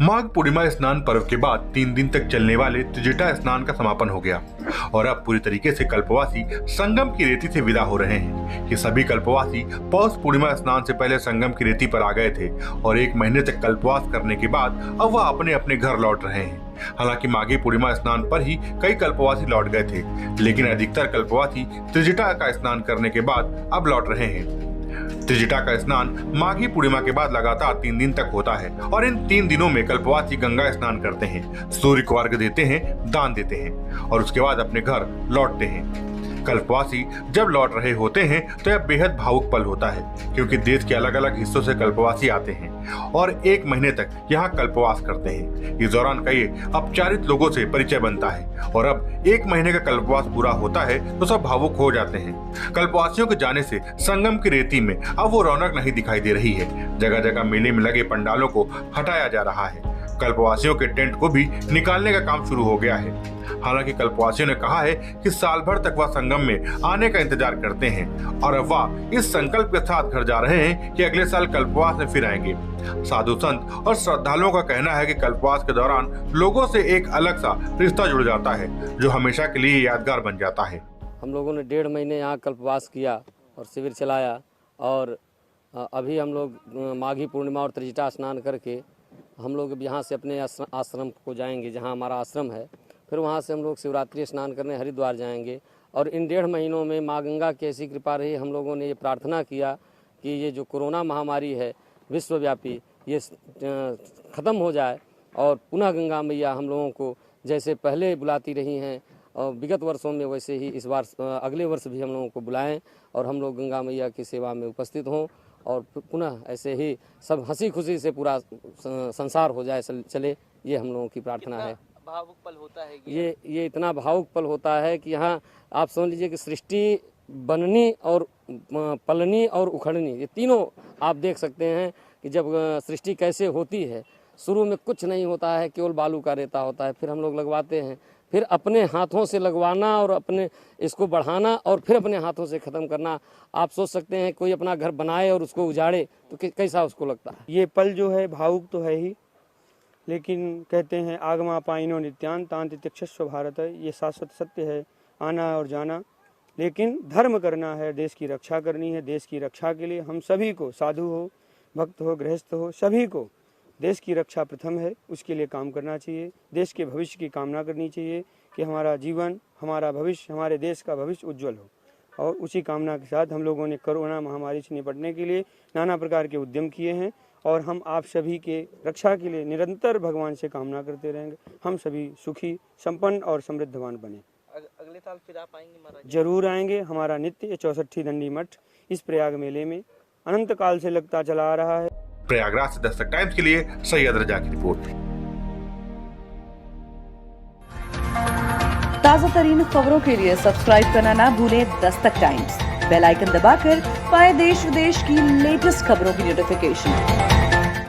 माघ पूर्णिमा स्नान पर्व के बाद 3 दिन तक चलने वाले त्रिजटा स्नान का समापन हो गया और अब पूरी तरीके से कल्पवासी संगम की रेती से विदा हो रहे हैं। ये सभी कल्पवासी पौष पूर्णिमा स्नान से पहले संगम की रेती पर आ गए थे और 1 महीने तक कल्पवास करने के बाद अब वह अपने अपने घर लौट रहे हैं। हालांकि माघी पूर्णिमा स्नान पर ही कई कल्पवासी लौट गए थे, लेकिन अधिकतर कल्पवासी त्रिजटा का स्नान करने के बाद अब लौट रहे हैं। त्रिजटा का स्नान माघी पूर्णिमा के बाद लगातार 3 दिन तक होता है और इन 3 दिनों में कल्पवासी गंगा स्नान करते हैं, सूर्य को अर्घ्य देते हैं, दान देते हैं और उसके बाद अपने घर लौटते हैं। कल्पवासी जब लौट रहे होते हैं तो यह बेहद भावुक पल होता है, क्योंकि देश के अलग अलग हिस्सों से कल्पवासी आते हैं और 1 महीने तक यहाँ कल्पवास करते हैं। इस दौरान कई अपचारित लोगों से परिचय बनता है और अब 1 महीने का कल्पवास पूरा होता है तो सब भावुक हो जाते हैं। कल्पवासियों के जाने से संगम की रेती में अब वो रौनक नहीं दिखाई दे रही है। जगह जगह मेले में लगे पंडालों को हटाया जा रहा है। कल्पवासियों के टेंट को भी निकालने का काम शुरू हो गया है। हालांकि कल्पवासियों ने कहा है कि साल भर तक वह संगम में आने का इंतजार करते हैं और अब वह इस संकल्प के साथ घर जा रहे हैं कि अगले साल कल्पवास में फिर आएंगे। साधु संत और श्रद्धालुओं का कहना है कि कल्पवास के दौरान लोगों से एक अलग सा रिश्ता जुड़ जाता है, जो हमेशा के लिए यादगार बन जाता है। हम लोगों ने 1.5 महीने यहाँ कल्पवास किया और शिविर चलाया और अभी हम लोग माघी पूर्णिमा और त्रिजटा स्नान करके हम लोग यहाँ से अपने आश्रम को जाएंगे, जहाँ हमारा आश्रम है। फिर वहाँ से हम लोग शिवरात्रि स्नान करने हरिद्वार जाएंगे और इन 1.5 महीनों में माँ गंगा की ऐसी कृपा रही, हम लोगों ने ये प्रार्थना किया कि ये जो कोरोना महामारी है विश्वव्यापी, ये ख़त्म हो जाए और पुनः गंगा मैया हम लोगों को जैसे पहले बुलाती रही हैं और विगत वर्षों में वैसे ही इस बार अगले वर्ष भी हम लोगों को बुलाएं और हम लोग गंगा मैया की सेवा में उपस्थित हों और पुनः ऐसे ही सब हंसी खुशी से पूरा संसार हो जाए चले, ये हम लोगों की प्रार्थना है। भावुक पल होता है ये इतना भावुक पल होता है कि यहाँ आप समझ लीजिए कि सृष्टि बननी और पलनी और उखड़नी, ये तीनों आप देख सकते हैं कि जब सृष्टि कैसे होती है। शुरू में कुछ नहीं होता है, केवल बालू का रेता होता है, फिर हम लोग लगवाते हैं, फिर अपने हाथों से लगवाना और अपने इसको बढ़ाना और फिर अपने हाथों से ख़त्म करना। आप सोच सकते हैं कोई अपना घर बनाए और उसको उजाड़े तो कैसा उसको लगता है। ये पल जो है भावुक तो है ही, लेकिन कहते हैं आगमा पाइनो नित्यान तांति तिक्षस्व भारत, ये शाश्वत सत्य है, आना और जाना। लेकिन धर्म करना है, देश की रक्षा करनी है। देश की रक्षा के लिए हम सभी को, साधु हो, भक्त हो, गृहस्थ हो, सभी को देश की रक्षा प्रथम है, उसके लिए काम करना चाहिए। देश के भविष्य की कामना करनी चाहिए कि हमारा जीवन, हमारा भविष्य, हमारे देश का भविष्य उज्जवल हो। और उसी कामना के साथ हम लोगों ने कोरोना महामारी से निपटने के लिए नाना प्रकार के उद्यम किए हैं और हम आप सभी के रक्षा के लिए निरंतर भगवान से कामना करते रहेंगे। हम सभी सुखी, संपन्न और समृद्धवान बने। अगले साल फिर आप आएंगे महाराज? जरूर आएंगे। हमारा नित्य 64 दंडी मठ इस प्रयाग मेले में अनंत काल से लगता चला आ रहा है। प्रयागराज से दस्तक टाइम्स के लिए सैयद रजा की रिपोर्ट। ताजा तरीन खबरों के लिए सब्सक्राइब करना ना भूलें दस्तक टाइम्स। बेल आइकन दबाकर पाएं देश विदेश की लेटेस्ट खबरों की नोटिफिकेशन।